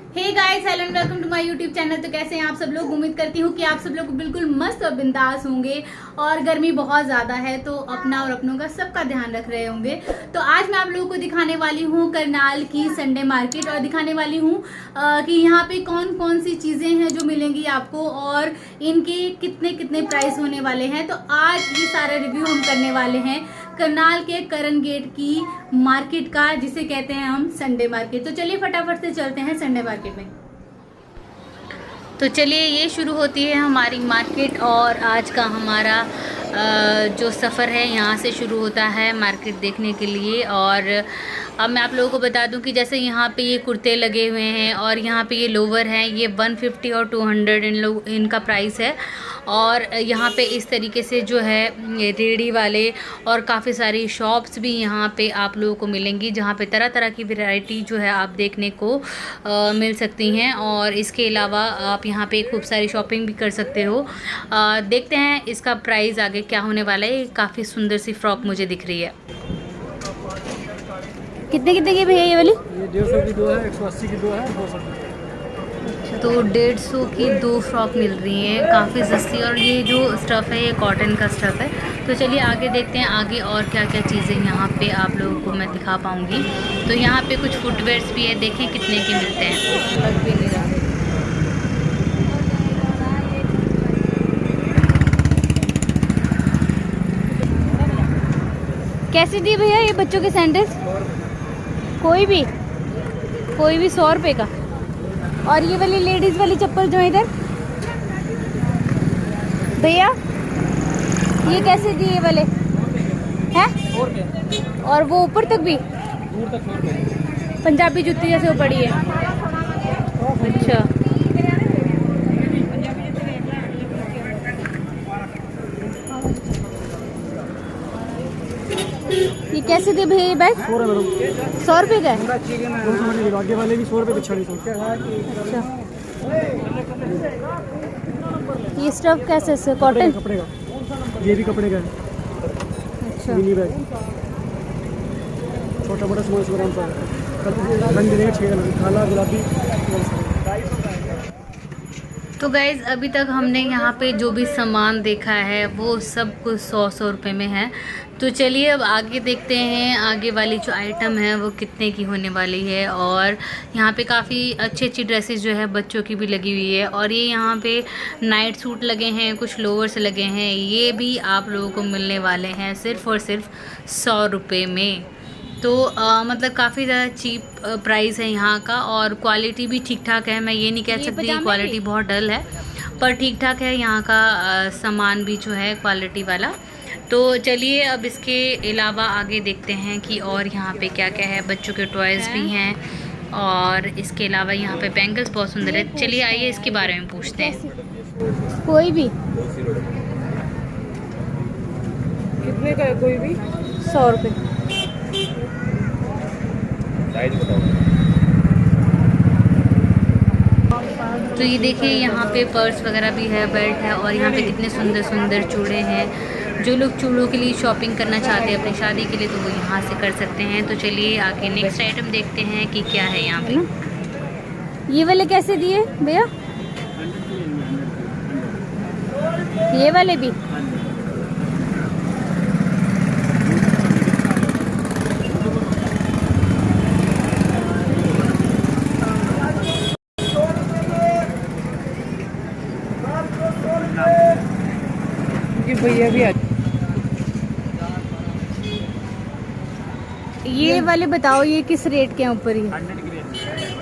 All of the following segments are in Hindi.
Hey guys, hello and welcome to my YouTube channel. तो कैसे हैं आप सब लोग? उम्मीद करती हूँ कि आप सब लोग बिल्कुल मस्त और बिंदास होंगे। और गर्मी बहुत ज़्यादा है तो अपना और अपनों का सबका ध्यान रख रहे होंगे। तो आज मैं आप लोगों को दिखाने वाली हूँ करनाल की संडे मार्केट, और दिखाने वाली हूँ कि यहाँ पे कौन कौन सी चीज़ें हैं जो मिलेंगी आपको और इनके कितने कितने प्राइस होने वाले हैं। तो आज ये सारा रिव्यू हम करने वाले हैं करनाल के करण गेट की मार्केट का, जिसे कहते हैं हम संडे मार्केट। तो चलिए फटाफट से चलते हैं संडे मार्केट में। तो चलिए ये शुरू होती है हमारी मार्केट, और आज का हमारा जो सफ़र है यहाँ से शुरू होता है मार्केट देखने के लिए। और अब मैं आप लोगों को बता दूं कि जैसे यहाँ पे ये कुर्ते लगे हुए हैं और यहाँ पे ये लोवर हैं, ये 150 और 200 इनका प्राइस है। और यहाँ पे इस तरीके से जो है ये रेडी वाले और काफ़ी सारी शॉप्स भी यहाँ पे आप लोगों को मिलेंगी, जहाँ पे तरह तरह की वैरायटी जो है आप देखने को मिल सकती हैं। और इसके अलावा आप यहाँ पे खूब सारी शॉपिंग भी कर सकते हो। देखते हैं इसका प्राइस आगे क्या होने वाला है। काफ़ी सुंदर सी फ्रॉक मुझे दिख रही है। कितने कितने की भैया ये वाली? ये 150 की दो है, 180 की दो है, 200 की। तो 150 की दो फ्रॉक मिल रही हैं, काफ़ी सस्ती। और ये जो स्टफ़ है ये कॉटन का स्टफ़ है। तो चलिए आगे देखते हैं आगे और क्या क्या चीज़ें यहाँ पे आप लोगों को मैं दिखा पाऊँगी। तो यहाँ पे कुछ फुटवेयर्स भी है, देखें कितने के मिलते हैं। लग भी नहीं रहा। कैसे दिए भैया ये बच्चों के सैंडल्स? कोई भी 100 रुपये का। और ये वाली लेडीज़ वाली चप्पल जो है इधर भैया, ये कैसे दिए ये वाले हैं? और वो ऊपर तक भी दूर तक पंजाबी जूती जैसे वो पड़ी है। अच्छा, ये कैसे दिए भैया ये बैग? 100 है मैडम। 100 रुपये का है। 200 के आगे वाले भी 100 रुपये, पिछाड़ी 100। अच्छा, ये स्टफ कैसे से? कॉटन कपड़े का, ये भी कपड़े का है। अच्छा, मिनी बैग, छोटा मोटा सामान 100 ग्राम का। रंग देंगे 6 कलर, काला, गुलाबी। तो गाइज़ अभी तक हमने यहाँ पे जो भी सामान देखा है वो सब कुछ 100 रुपये में है। तो चलिए अब आगे देखते हैं आगे वाली जो आइटम है वो कितने की होने वाली है। और यहाँ पे काफ़ी अच्छी अच्छी ड्रेसेस जो है बच्चों की भी लगी हुई है। और ये यहाँ पे नाइट सूट लगे हैं, कुछ लोअर्स लगे हैं, ये भी आप लोगों को मिलने वाले हैं सिर्फ़ और सिर्फ 100 रुपये में। तो मतलब काफ़ी ज़्यादा चीप प्राइस है यहाँ का। और क्वालिटी भी ठीक ठाक है, मैं ये नहीं कह सकती क्वालिटी बहुत डल है, पर ठीक ठाक है यहाँ का सामान भी जो है क्वालिटी वाला। तो चलिए अब इसके अलावा आगे देखते हैं कि और यहाँ पे क्या क्या है। बच्चों के टॉयज़ भी हैं और इसके अलावा यहाँ पे बैंगल्स बहुत सुंदर है। चलिए आइए इसके बारे में पूछते हैं। कोई भी कितने का है? कोई भी 100 रुपये। तो ये देखिए यहाँ पे पर्स वगैरह भी है, बेल्ट है, और यहाँ पे कितने सुंदर सुंदर चूड़े हैं। जो लोग चूड़ों के लिए शॉपिंग करना चाहते हैं अपनी शादी के लिए तो वो यहाँ से कर सकते हैं। तो चलिए आगे नेक्स्ट आइटम देखते हैं कि क्या है यहाँ पे। ये वाले कैसे दिए भैया? ये वाले भी भैया भी ये वाले बताओ ये किस रेट के हैं ऊपर?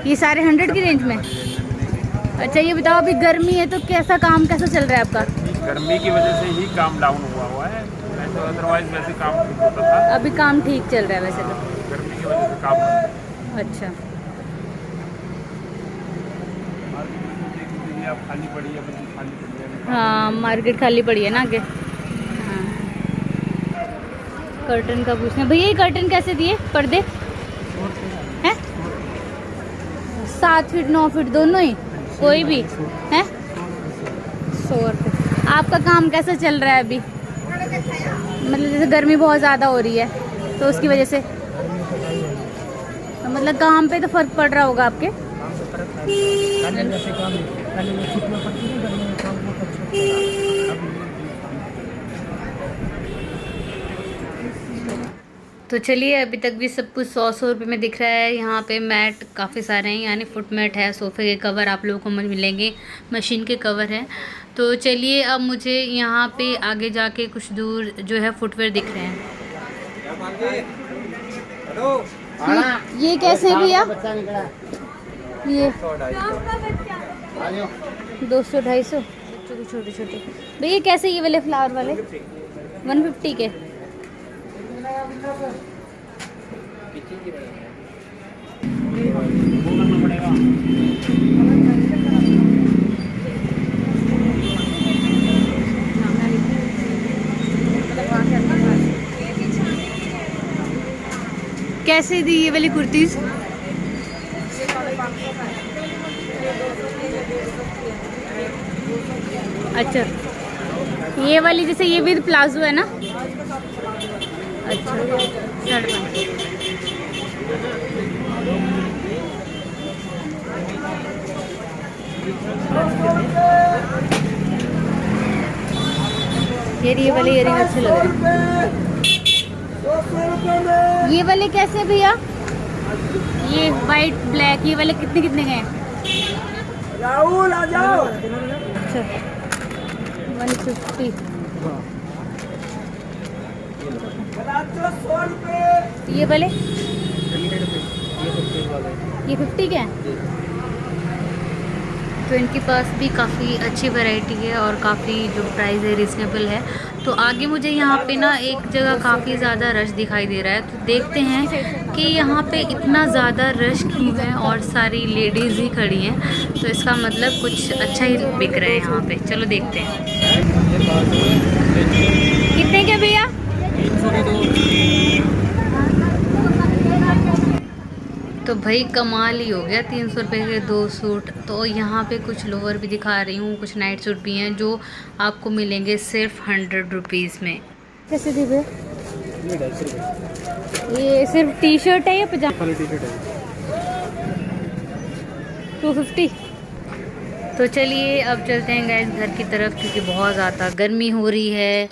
ये सारे 100 की रेंज में। अच्छा ये बताओ अभी गर्मी है तो कैसा काम कैसा चल रहा है आपका? गर्मी की वजह से ही काम डाउन हुआ है, वैसे अदरवाइज वैसे काम ठीक होता था। अभी काम ठीक चल रहा है वैसे तो। गर्मी की वजह से काम अच्छा, आप खाली पड़ी है, बिल्कुल खाली पड़ी है। हाँ मार्केट खाली पड़ी है ना आगे। हाँ, कर्टन का पूछना भैया, ये कर्टन कैसे दिए पर्दे हैं? 7 फीट 9 फीट दोनों ही? कोई भी है 100 रुपये। आपका काम कैसा चल रहा है अभी? मतलब जैसे गर्मी बहुत ज़्यादा हो रही है तो उसकी वजह से, तो मतलब काम पे तो फ़र्क पड़ रहा होगा आपके। फर्क था। पहले जैसे काम पहले में छुट्टियाँ पड़ती थी, गर्मी में काम बहुत अच्छा था। अब तो चलिए, अभी तक भी सब कुछ 100 रुपये में दिख रहा है। यहाँ पे मैट काफ़ी सारे हैं, यानी फुट मैट है, सोफ़े के कवर आप लोगों को मिलेंगे, मशीन के कवर हैं। तो चलिए, अब मुझे यहाँ पे आगे जाके कुछ दूर जो है फुटवेयर दिख रहे हैं। ये कैसे भैया? ये 200-250 बच्चों के छोटे छोटे। भैया कैसे ये वाले फ्लावर वाले? 150 के। कैसे दी ये वाली कुर्तीज? अच्छा, ये वाली जैसे ये विद प्लाजो है ना? अच्छा, 5.5। ये वाले इयरिंग अच्छे लग रहे हैं। ये वाले कैसे भैया? ये वाइट ब्लैक, ये वाले कितने कितने के हैं? राहुल आ जाओ। अच्छा, 150। ये वाले ये 50 के हैं। तो इनके पास भी काफ़ी अच्छी वैरायटी है और काफ़ी जो प्राइस है रिजनेबल है। तो आगे मुझे यहाँ पे ना एक जगह काफ़ी ज़्यादा रश दिखाई दे रहा है, तो देखते हैं कि यहाँ पे इतना ज़्यादा रश क्यों है और सारी लेडीज़ ही खड़ी हैं। तो इसका मतलब कुछ अच्छा ही बिक रहा है यहाँ पे। चलो देखते हैं। कितने के भैया? तो भाई कमाल ही हो गया, 300 रुपये के 2 सूट। तो यहाँ पे कुछ लोअर भी दिखा रही हूँ, कुछ नाइट सूट भी हैं जो आपको मिलेंगे सिर्फ 100 रुपीज़ में। कैसे दी भैया? ये सिर्फ टी शर्ट है या पजामा? टी शर्ट है 250। तो चलिए अब चलते हैं गाइस घर की तरफ, क्योंकि बहुत ज़्यादा गर्मी हो रही है।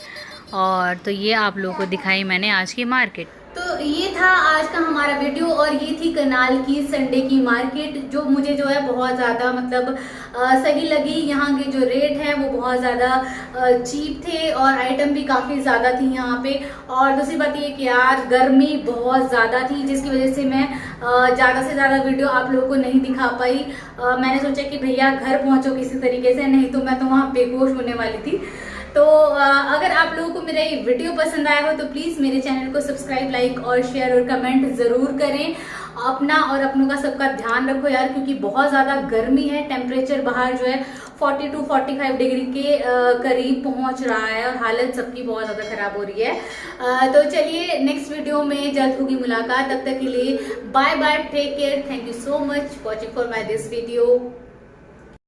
और तो ये आप लोगों को दिखाई मैंने आज की मार्केट। तो ये था आज का हमारा वीडियो और ये थी करनाल की संडे की मार्केट, जो मुझे जो है बहुत ज़्यादा मतलब सही लगी। यहाँ के जो रेट हैं वो बहुत ज़्यादा चीप थे और आइटम भी काफ़ी ज़्यादा थी यहाँ पे। और दूसरी बात ये कि यार गर्मी बहुत ज़्यादा थी, जिसकी वजह से मैं ज़्यादा से ज़्यादा वीडियो आप लोगों को नहीं दिखा पाई। मैंने सोचा कि भैया घर पहुँचो किसी तरीके से, नहीं तो मैं तो वहाँ बेहोश होने वाली थी। तो अगर आप लोगों को मेरा ये वीडियो पसंद आया हो तो प्लीज़ मेरे चैनल को सब्सक्राइब, लाइक और शेयर और कमेंट ज़रूर करें। अपना और अपनों का सबका ध्यान रखो यार, क्योंकि बहुत ज़्यादा गर्मी है। टेम्परेचर बाहर जो है 42-45 डिग्री के करीब पहुंच रहा है और हालत सबकी बहुत ज़्यादा ख़राब हो रही है। तो चलिए नेक्स्ट वीडियो में जल्द होगी मुलाकात। तब तक के लिए bye bye, take care, thank you so much watching for my this video.